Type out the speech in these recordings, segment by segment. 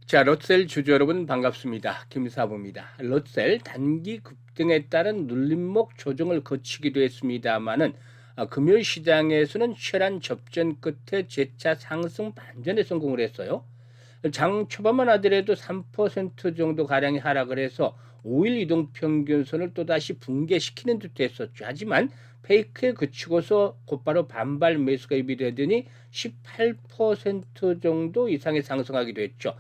자, 롯셀 주주 여러분 반갑습니다. 김사부입니다. 롯셀 단기 급등에 따른 눌림목 조정을 거치기도 했습니다만은 금요일 시장에서는 최란 접전 끝에 재차 상승 반전에 성공을 했어요. 장 초반만 하더라도 3% 정도 가량의 하락을 해서 5일 이동평균선을 또다시 붕괴시키는 듯 했었죠. 하지만 페이크에 그치고서 곧바로 반발 매수가 입이되더니 18% 정도 이상의 상승하기도 했죠.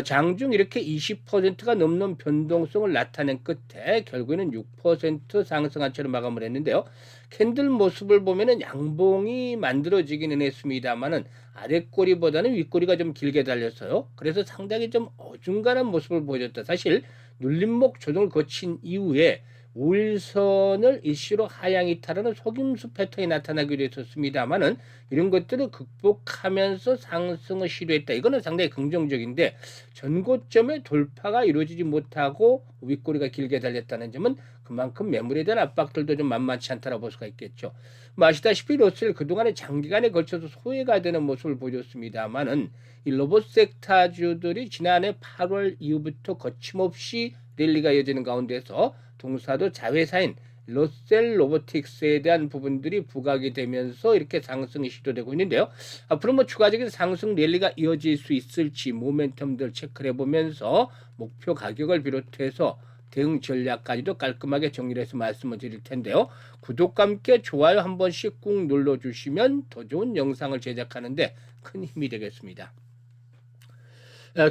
장중 이렇게 20%가 넘는 변동성을 나타낸 끝에 결국에는 6% 상승한 채로 마감을 했는데요. 캔들 모습을 보면은 양봉이 만들어지기는 했습니다만은 아랫꼬리보다는 윗꼬리가 좀 길게 달렸어요. 그래서 상당히 좀 어중간한 모습을 보여줬다. 사실 눌림목 조정을 거친 이후에 5일선을 이슈로 하향 이탈하는 속임수 패턴이 나타나기도 했었습니다만은 이런 것들을 극복하면서 상승을 시도했다. 이거는 상당히 긍정적인데 전고점의 돌파가 이루어지지 못하고 윗꼬리가 길게 달렸다는 점은 그만큼 매물에 대한 압박들도 좀 만만치 않다라고 볼 수가 있겠죠. 아시다시피 롯셀 그동안에 장기간에 걸쳐서 소외가 되는 모습을 보여줬습니다만은 이 로봇 섹터주들이 지난해 8월 이후부터 거침없이 랠리가 이어지는 가운데서 동사도 자회사인 롯셀 로보틱스에 대한 부분들이 부각이 되면서 이렇게 상승이 시도되고 있는데요. 앞으로 추가적인 상승 랠리가 이어질 수 있을지 모멘텀들 체크를 해보면서 목표 가격을 비롯해서 대응 전략까지도 깔끔하게 정리를 해서 말씀을 드릴 텐데요. 구독과 함께 좋아요 한 번씩 꾹 눌러주시면 더 좋은 영상을 제작하는데 큰 힘이 되겠습니다.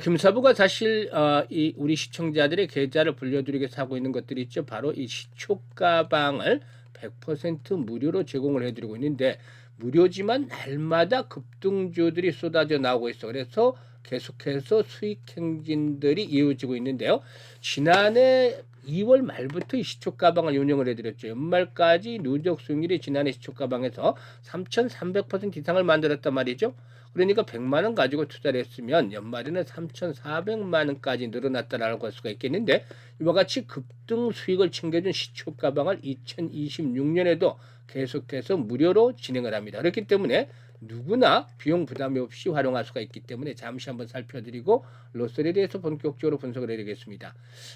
김사부가 사실 이 우리 시청자들의 계좌를 불려드리게 하고 있는 것들이 있죠. 바로 이 시초 가방을 100% 무료로 제공을 해드리고 있는데 무료지만 날마다 급등주들이 쏟아져 나오고 있어. 그래서 계속해서 수익 행진들이 이어지고 있는데요. 지난해 2월 말부터 이 시초 가방을 운영을 해드렸죠. 연말까지 누적 수익률이 지난해 시초 가방에서 3,300% 이상을 만들었단 말이죠. 그러니까 100만 원 가지고 투자를 했으면 연말에는 3,400만 원까지 늘어났다라고 할 수가 있겠는데 이와 같이 급등 수익을 챙겨준 시초 가방을 2026년에도 계속해서 무료로 진행을 합니다. 그렇기 때문에 누구나 비용 부담이 없이 활용할 수가 있기 때문에 잠시 한번 살펴드리고 롯셀에 대해서 본격적으로 분석을 해드리겠습니다.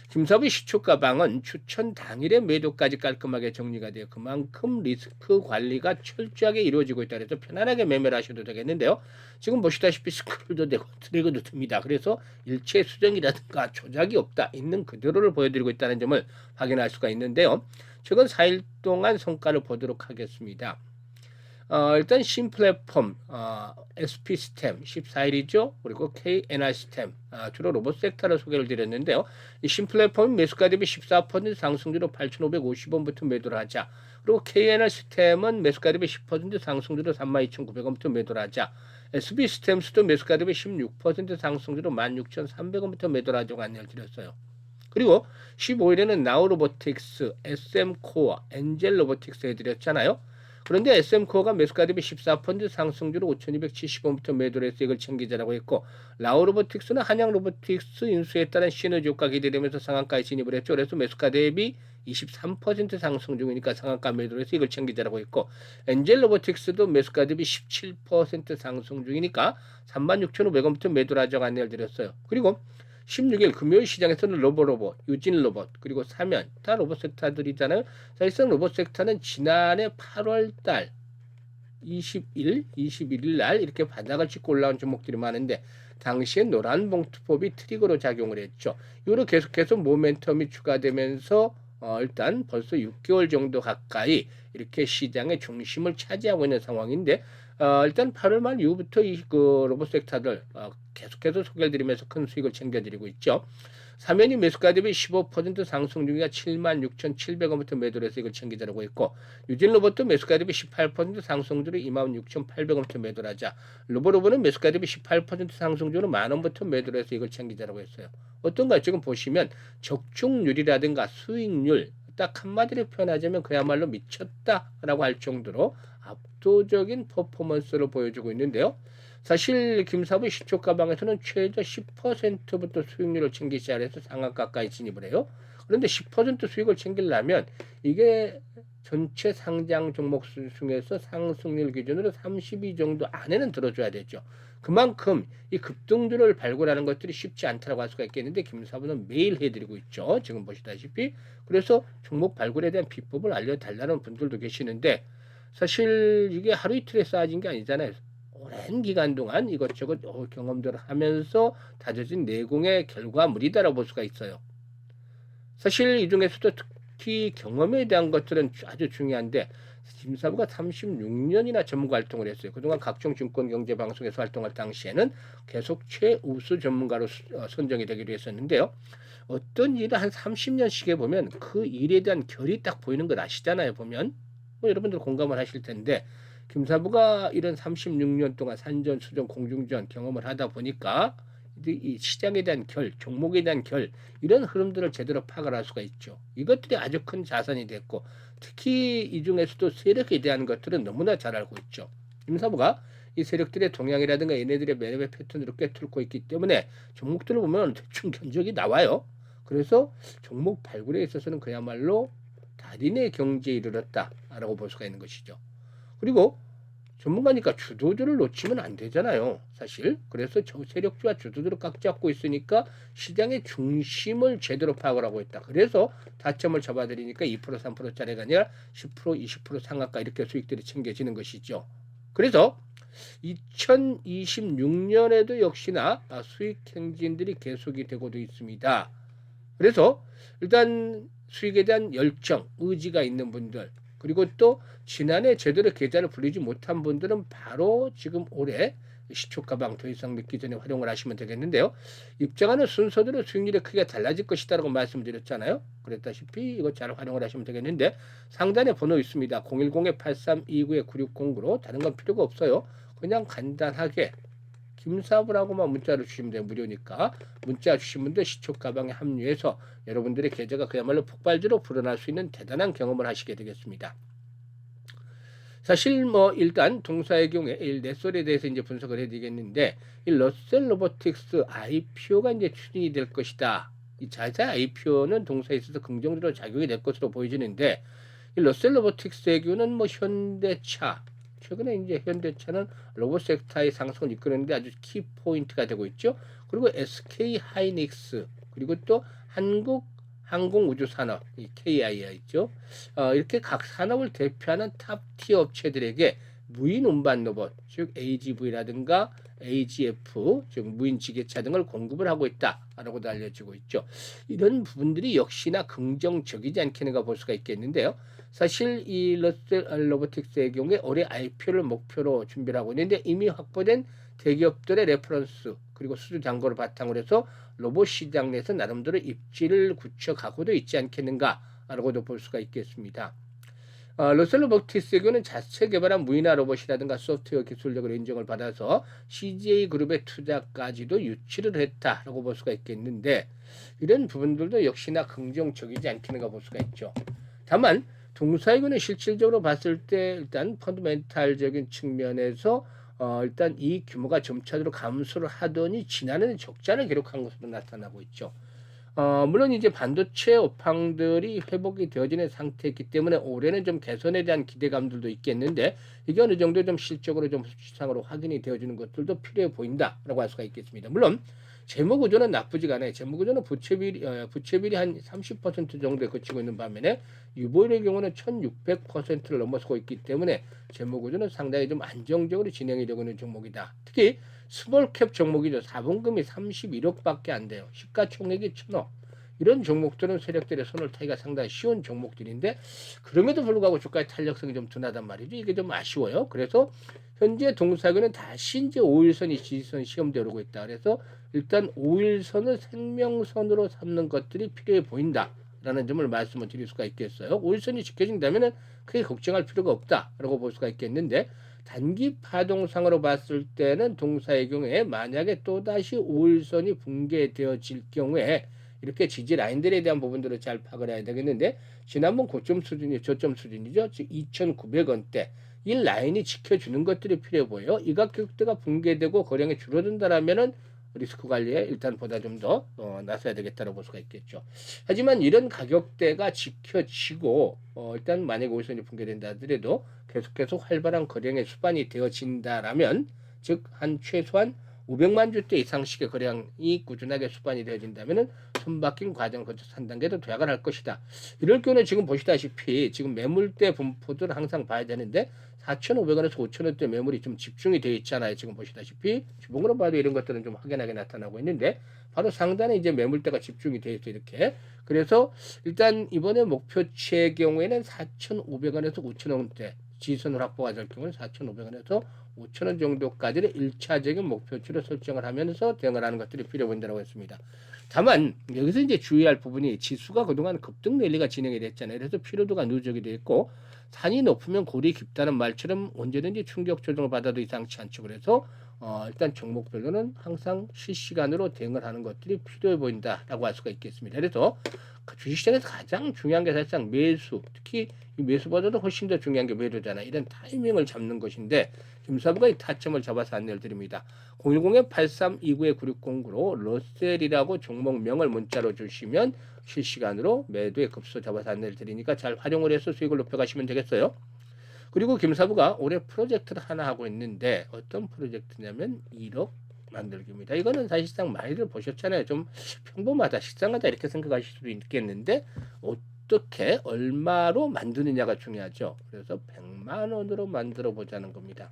김사부 시초 가방은 추천 당일의 매도까지 깔끔하게 정리가 되어 그만큼 리스크 관리가 철저하게 이루어지고 있다 그래서 편안하게 매매를 하셔도 되겠는데요. 지금 보시다시피 스크롤도 되고 트리거도 듭니다. 그래서 일체 수정이라든가 조작이 없다. 있는 그대로를 보여드리고 있다는 점을 확인할 수가 있는데요. 최근 4일 동안 성과를 보도록 하겠습니다. 일단 신플랫폼 SP 스템 14일이죠. 그리고 KNR 스템 주로 로봇 섹터를 소개를 드렸는데요. 이 신플랫폼 매수가 대비 14% 상승주로 8,550원부터 매도를 하자. 그리고 KNR 스템은 매수가 대비 10% 상승주로 32,900원부터 매도를 하자. SB 스템스도 매수가 대비 16% 상승주로 16,300원부터 매도를 하자고 안내를 드렸어요. 그리고 15일에는 나우로보틱스, SM코어, 엔젤로보틱스 해드렸잖아요. 그런데 SM코어가 매수가 대비 14% 상승주로 5,270원부터 매도를 해서 이걸 챙기자라고 했고 라오로보틱스는 한양로보틱스 인수에 따른 시너지 효과 기대되면서 상한가에 진입을 했죠. 그래서 매수가 대비 23% 상승 중이니까 상한가 매도를 해서 이걸 챙기자라고 했고 엔젤로보틱스도 매수가 대비 17% 상승 중이니까 36,500원부터 매도를 하자고 안내를 드렸어요. 그리고 16일 금요일 시장에서는 로봇, 유진 로봇, 그리고 사면 다 로봇 섹터들이잖아요. 사실상 로봇 섹터는 지난해 8월 달 21일 날 이렇게 바닥을 찍고 올라온 종목들이 많은데 당시에 노란 봉투법이 트리거로 작용을 했죠. 이후로 계속해서 모멘텀이 추가되면서 일단 벌써 6개월 정도 가까이 이렇게 시장의 중심을 차지하고 있는 상황인데 일단 8월 말 이후부터 그 로봇 섹터들 계속해서 소개를 드리면서 큰 수익을 챙겨드리고 있죠. 사면이 매수가 대비 15% 상승 중이가 76,700원부터 매도를 해서 이걸 챙기자라고 했고 유진로봇도 매수가 대비 18% 상승주로 26,800원부터 매도를 하자. 로보로보는 매수가 대비 18% 상승주로 만원부터 매도를 해서 이걸 챙기자라고 했어요. 어떤가요? 지금 보시면 적중률이라든가 수익률 딱 한마디로 표현하자면 그야말로 미쳤다라고 할 정도로 압도적인 퍼포먼스를 보여주고 있는데요. 사실 김사부 시초 가방에서는 최저 10%부터 수익률을 챙기기 시작해서 상한가까지 진입을 해요. 그런데 10% 수익을 챙기려면 이게 전체 상장 종목 중에서 상승률 기준으로 32 정도 안에는 들어줘야 되죠. 그만큼 이 급등주를 발굴하는 것들이 쉽지 않다고 할 수가 있겠는데 김사부는 매일 해드리고 있죠. 지금 보시다시피. 그래서 종목 발굴에 대한 비법을 알려달라는 분들도 계시는데 사실 이게 하루 이틀에 쌓아진 게 아니잖아요. 오랜 기간 동안 이것저것 경험들을 하면서 다져진 내공의 결과물이다라고 볼 수가 있어요. 사실 이 중에서도 특히 경험에 대한 것들은 아주 중요한데 김사부가 36년이나 전문가 활동을 했어요. 그동안 각종 증권 경제 방송에서 활동할 당시에는 계속 최우수 전문가로 선정이 되기도 했었는데요. 어떤 일을 한 30년씩 해보면 그 일에 대한 결이 딱 보이는 걸 아시잖아요. 보면 뭐 여러분들 공감을 하실 텐데 김사부가 이런 36년 동안 산전, 수전, 공중전 경험을 하다 보니까 이 시장에 대한 결, 종목에 대한 결 이런 흐름들을 제대로 파악을 할 수가 있죠. 이것들이 아주 큰 자산이 됐고 특히 이 중에서도 세력에 대한 것들은 너무나 잘 알고 있죠. 김사부가 이 세력들의 동향이라든가 얘네들의 매매 패턴으로 꿰뚫고 있기 때문에 종목들을 보면 대충 견적이 나와요. 그래서 종목 발굴에 있어서는 그야말로 달인의 경지에 이르렀다라고 볼 수가 있는 것이죠. 그리고 전문가니까 주도주를 놓치면 안 되잖아요. 사실. 그래서 세력주와 주도주를 꽉 잡고 있으니까 시장의 중심을 제대로 파악을 하고 있다. 그래서 타점을 잡아드리니까 2% 3%짜리가 아니라 10% 20% 상한가 이렇게 수익들이 챙겨지는 것이죠. 그래서 2026년에도 역시나 수익 행진들이 계속이 되고도 있습니다. 그래서 일단 수익에 대한 열정, 의지가 있는 분들 그리고 또 지난해 제대로 계좌를 불리지 못한 분들은 바로 지금 올해 시초가방 더 이상 믿기 전에 활용을 하시면 되겠는데요. 입장하는 순서대로 수익률이 크게 달라질 것이다라고 말씀드렸잖아요. 그랬다시피 이거 잘 활용을 하시면 되겠는데 상단에 번호 있습니다. 010-8329-9609로 다른 건 필요가 없어요. 그냥 간단하게 김사부라고만 문자를 주시면 돼요. 무료니까. 문자 주신 분들 시초가방에 합류해서 여러분들의 계좌가 그야말로 폭발주로 불어날 수 있는 대단한 경험을 하시게 되겠습니다. 사실 뭐 일단 동사의 경우에 이 넷솔에 대해서 이제 분석을 해드리겠는데 이 러셀 로보틱스 IPO가 이제 추진이 될 것이다. 이 자사 IPO는 동사에 있어서 긍정적으로 작용이 될 것으로 보여지는데 이 러셀 로보틱스의 경우는 뭐 현대차 최근에 이제 현대차는 로봇 섹터의 상승을 이끄는데 아주 키 포인트가 되고 있죠. 그리고 SK 하이닉스 그리고 또 한국 항공우주산업 이 KI가 있죠. 이렇게 각 산업을 대표하는 탑티어 업체들에게 무인 운반 로봇 즉 AGV라든가 AGF 즉 무인 지게차 등을 공급을 하고 있다라고도 알려지고 있죠. 이런 부분들이 역시나 긍정적이지 않겠는가 볼 수가 있겠는데요. 사실 이 러셀 로보틱스의 경우에 올해 IPO를 목표로 준비를 하고 있는데 이미 확보된 대기업들의 레퍼런스 그리고 수주 잔고를 바탕으로 해서 로봇 시장 내에서 나름대로 입지를 굳혀가고도 있지 않겠는가라고도 볼 수가 있겠습니다. 러셀 로보틱스의 경우는 자체 개발한 무인화 로봇이라든가 소프트웨어 기술력을 인정을 받아서 CJ 그룹의 투자까지도 유치를 했다라고 볼 수가 있겠는데 이런 부분들도 역시나 긍정적이지 않겠는가 볼 수가 있죠. 다만 동사이군은 실질적으로 봤을 때 일단 펀드멘탈적인 측면에서 일단 이 규모가 점차적으로 감소를 하더니 지난해는 적자를 기록한 것으로 나타나고 있죠. 물론 이제 반도체 업황들이 회복이 되어지는 상태이기 때문에 올해는 좀 개선에 대한 기대감들도 있겠는데 이게 어느 정도 좀 실적으로 좀 수치상으로 확인이 되어지는 것들도 필요해 보인다라고 할 수가 있겠습니다. 물론 재무 구조는 나쁘지가 않아요. 재무 구조는 부채비율이 한 30% 정도에 그치고 있는 반면에 유보율의 경우는 1600%를 넘어서고 있기 때문에 재무 구조는 상당히 좀 안정적으로 진행이 되고 있는 종목이다. 특히 스몰캡 종목이죠. 4분금이 31억밖에 안 돼요. 시가총액이 1000억. 이런 종목들은 세력들의 손을 타기가 상당히 쉬운 종목들인데 그럼에도 불구하고 주가의 탄력성이 좀 둔하단 말이죠. 이게 좀 아쉬워요. 그래서 현재 동사구는 다시 이제 5일선이 지지선 시험되어 오르고 있다. 그래서 일단 5일선을 생명선으로 삼는 것들이 필요해 보인다라는 점을 말씀을 드릴 수가 있겠어요. 5일선이 지켜진다면은 크게 걱정할 필요가 없다라고 볼 수가 있겠는데 단기 파동상으로 봤을 때는 동사의 경우에 만약에 또다시 5일선이 붕괴되어질 경우에 이렇게 지지 라인들에 대한 부분들을 잘 파악을 해야 되겠는데 지난번 고점 수준이 저점 수준이죠. 즉 2,900원대 이 라인이 지켜주는 것들이 필요해 보여요. 이 가격대가 붕괴되고 거량이 줄어든다라면은 리스크 관리에 일단 보다 좀 더 나서야 되겠다고 볼 수가 있겠죠. 하지만 이런 가격대가 지켜지고 일단 만약에 5일선이 붕괴된다 하더라도 계속해서 활발한 거량의 수반이 되어진다라면 즉 한 최소한 500만 주대 이상씩의 거래량이 꾸준하게 수반이 되어진다면은 손바뀐 과정을 거쳐서 한 단계 더 도약을 할 것이다. 이럴 경우는 지금 보시다시피 지금 매물대 분포들을 항상 봐야 되는데 4,500원에서 5,000원대 매물이 좀 집중이 되어 있잖아요. 지금 보시다시피 주봉으로 봐도 이런 것들은 좀 확연하게 나타나고 있는데 바로 상단에 이제 매물대가 집중이 되어 있어 이렇게. 그래서 일단 이번에 목표치의 경우에는 4,500원에서 5,000원대 지선을 확보가 될 경우는 4,500원에서 5,000원 정도까지를 1차적인 목표치로 설정을 하면서 대응을 하는 것들이 필요 보인다고 했습니다. 다만 여기서 이제 주의할 부분이 지수가 그동안 급등 랠리가 진행이 됐잖아요. 그래서 피로도가 누적이 돼 있고 산이 높으면 골이 깊다는 말처럼 언제든지 충격 조정을 받아도 이상치 않죠. 그래서 일단 종목별로는 항상 실시간으로 대응을 하는 것들이 필요해 보인다라고 할 수가 있겠습니다. 그래서 주식시장에서 가장 중요한 게 사실상 매수, 특히 이 매수보다도 훨씬 더 중요한 게 매도잖아요. 이런 타이밍을 잡는 것인데 김사부가 이 타점을 잡아서 안내를 드립니다. 010-8329-9609로 러셀이라고 종목명을 문자로 주시면 실시간으로 매도의 급소 잡아서 안내를 드리니까 잘 활용을 해서 수익을 높여가시면 되겠어요. 그리고 김사부가 올해 프로젝트를 하나 하고 있는데 어떤 프로젝트냐면 1억 만들기입니다. 이거는 사실상 많이들 보셨잖아요. 좀 평범하다, 식상하다 이렇게 생각하실 수도 있겠는데 어떻게 얼마로 만드느냐가 중요하죠. 그래서 100만 원으로 만들어 보자는 겁니다.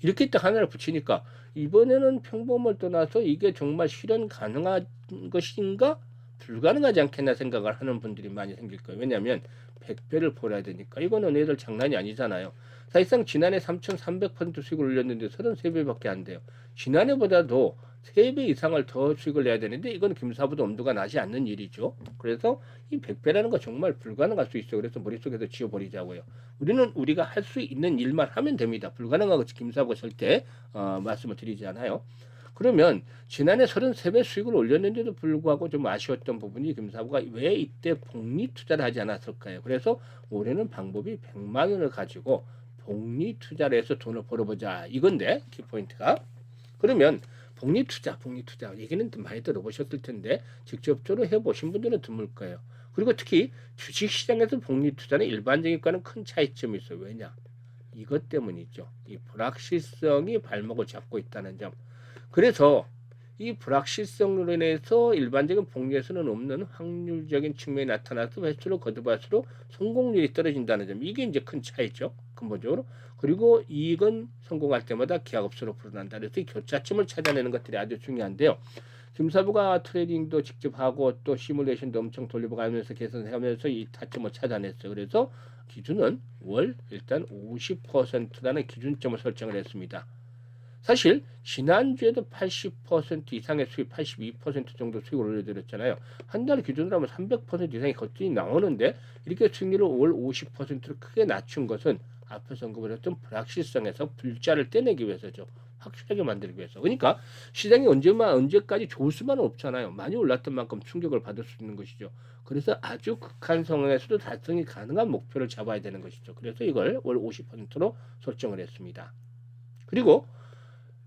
이렇게 딱 하나를 붙이니까 이번에는 평범을 떠나서 이게 정말 실현 가능한 것인가 불가능하지 않겠나 생각을 하는 분들이 많이 생길 거예요. 왜냐하면 100배를 벌어야 되니까 이거는 애들 장난이 아니잖아요. 사실상 지난해 3,300% 수익을 올렸는데 33배밖에 안 돼요. 지난해보다도 3배 이상을 더 수익을 내야 되는데 이건 김사부도 엄두가 나지 않는 일이죠. 그래서 이 100배라는 거 정말 불가능할 수 있어요. 그래서 머릿속에서 지워버리자고요. 우리는 우리가 할 수 있는 일만 하면 됩니다. 불가능한 것이 김사부가 절대 말씀을 드리지 않아요. 그러면 지난해 33배 수익을 올렸는데도 불구하고 좀 아쉬웠던 부분이 김사부가 왜 이때 복리 투자를 하지 않았을까요? 그래서 올해는 방법이 100만 원을 가지고 복리 투자를 해서 돈을 벌어보자 이건데 키포인트가. 그러면 복리 투자 얘기는 많이 들어보셨을 텐데 직접적으로 해보신 분들은 드물 거예요. 그리고 특히 주식시장에서 복리 투자는 일반적인 거는 큰 차이점이 있어요. 왜냐? 이것 때문이죠. 이 불확실성이 발목을 잡고 있다는 점. 그래서 이 불확실성으로 인해서 일반적인 복리에서는 없는 확률적인 측면이 나타나서 횟수로 거듭할수록 성공률이 떨어진다는 점. 이게 이제 큰 차이죠. 근본적으로. 그리고 이익은 성공할 때마다 기하급수로 불어난다. 그래서 이 교차점을 찾아내는 것들이 아주 중요한데요. 김사부가 트레이딩도 직접 하고 또 시뮬레이션도 엄청 돌려가면서 개선하면서 이 타점을 찾아냈어요. 그래서 기준은 월 일단 50%라는 기준점을 설정을 했습니다. 사실 지난주에도 80% 이상의 수익, 82% 정도 수익을 올려드렸잖아요. 한 달 기준으로 하면 300% 이상의 거뜬히 나오는데 이렇게 수익률을 월 50%로 크게 낮춘 것은 앞에서 언급을 했던 불확실성에서 불자를 떼내기 위해서죠. 확실하게 만들기 위해서. 그러니까 시장이 언제까지 좋을 수만은 없잖아요. 많이 올랐던 만큼 충격을 받을 수 있는 것이죠. 그래서 아주 극한 상황에서도 달성이 가능한 목표를 잡아야 되는 것이죠. 그래서 이걸 월 50%로 설정을 했습니다. 그리고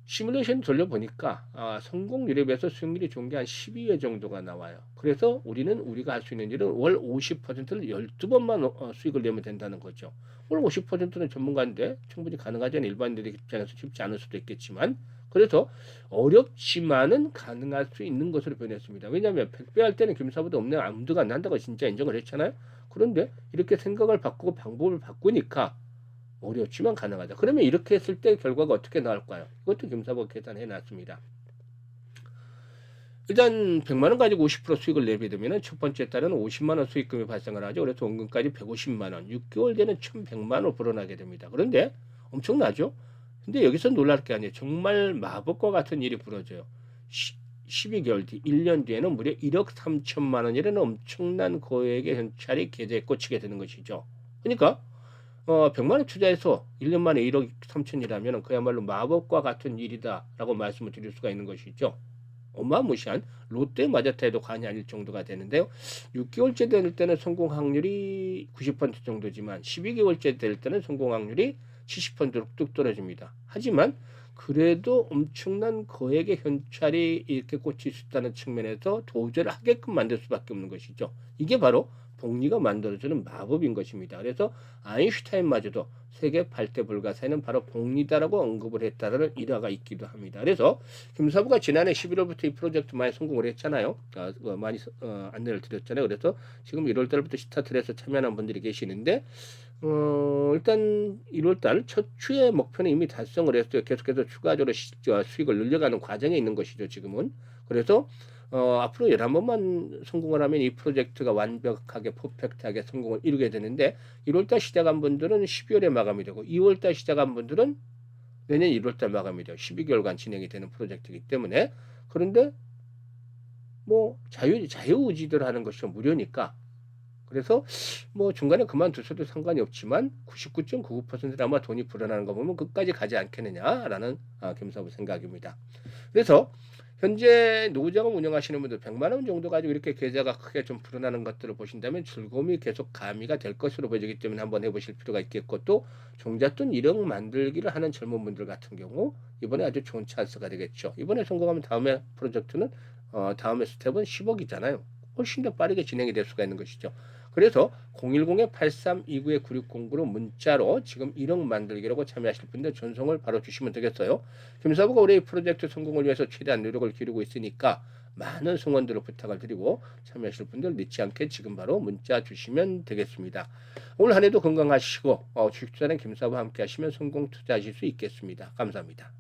시뮬레이션 돌려보니까 성공률에 비해서 수익률이 좋은 게 한 12회 정도가 나와요. 그래서 우리가 할 수 있는 일은 월 50%를 12번만 수익을 내면 된다는 거죠. 월 50%는 전문가인데 충분히 가능하지 일반인들 입장에서 쉽지 않을 수도 있겠지만 그래서 어렵지만은 가능할 수 있는 것으로 변했습니다. 왜냐하면 100배 할 때는 김사부도 없는 암두가 안 난다고 진짜 인정을 했잖아요. 그런데 이렇게 생각을 바꾸고 방법을 바꾸니까 어렵지만 가능하다. 그러면 이렇게 했을 때 결과가 어떻게 나올까요? 이것도 김사부가 계산해 놨습니다. 일단 100만 원 가지고 50% 수익을 내게 되면 첫 번째 달은 50만 원 수익금이 발생을 하죠. 그래서 원금까지 150만 원, 6개월 되는 1,100만 원 불어나게 됩니다. 그런데 엄청나죠? 근데 여기서 놀랄 게 아니에요. 정말 마법과 같은 일이 벌어져요. 12개월 뒤, 1년 뒤에는 무려 1억 3천만 원이라는 엄청난 고액의 현찰이 계좌에 꽂히게 되는 것이죠. 그러니까 100만 원 투자해서 1년 만에 1억 3천이라면 그야말로 마법과 같은 일이다라고 말씀을 드릴 수가 있는 것이죠. 어마무시한 롯데 마자타 해도 과언이 아닐 정도가 되는데요. 6개월째 될 때는 성공 확률이 90% 정도지만 12개월째 될 때는 성공 확률이 70%로 뚝 떨어집니다. 하지만 그래도 엄청난 거액의 현찰이 이렇게 꽂힐 수 있다는 측면에서 도저를 하게끔 만들 수밖에 없는 것이죠. 이게 바로 복리가 만들어주는 마법인 것입니다. 그래서 아인슈타인마저도 세계 8대 불가사의는 바로 복리다라고 언급을 했다는 일화가 있기도 합니다. 그래서 김사부가 지난해 11월부터 이 프로젝트 많이 성공을 했잖아요. 많이 안내를 드렸잖아요. 그래서 지금 1월달부터 스타트를 해서 참여하는 분들이 계시는데 일단 1월달 첫 주의 목표는 이미 달성을 했어요. 계속해서 추가적으로 수익을 늘려가는 과정에 있는 것이죠, 지금은. 그래서 앞으로 11번만 성공을 하면 이 프로젝트가 완벽하게 퍼펙트하게 성공을 이루게 되는데 1월달 시작한 분들은 12월에 마감이 되고 2월달 시작한 분들은 내년 1월달 마감이 돼요. 12개월간 진행이 되는 프로젝트이기 때문에. 그런데 뭐 자유의지대로 하는 것이 무료니까 그래서 뭐 중간에 그만두셔도 상관이 없지만 99.99%는 아마 돈이 불어나는 거 보면 끝까지 가지 않겠느냐라는 겸사부 생각입니다. 그래서 현재 노후자금 운영하시는 분들 100만 원 정도 가지고 이렇게 계좌가 크게 좀 불어나는 것들을 보신다면 즐거움이 계속 가미가 될 것으로 보여지기 때문에 한번 해보실 필요가 있겠고 또 종잣돈 1억 만들기를 하는 젊은 분들 같은 경우 이번에 아주 좋은 찬스가 되겠죠. 이번에 성공하면 다음에 프로젝트는 다음에 스텝은 10억이잖아요. 훨씬 더 빠르게 진행이 될 수가 있는 것이죠. 그래서 010-8329-9609로 문자로 지금 1억 만들기라고 참여하실 분들 전송을 바로 주시면 되겠어요. 김사부가 올해 이 프로젝트 성공을 위해서 최대한 노력을 기울이고 있으니까 많은 성원들을 부탁을 드리고 참여하실 분들 늦지 않게 지금 바로 문자 주시면 되겠습니다. 올 한 해도 건강하시고 주식 투자는 김사부와 함께 하시면 성공 투자하실 수 있겠습니다. 감사합니다.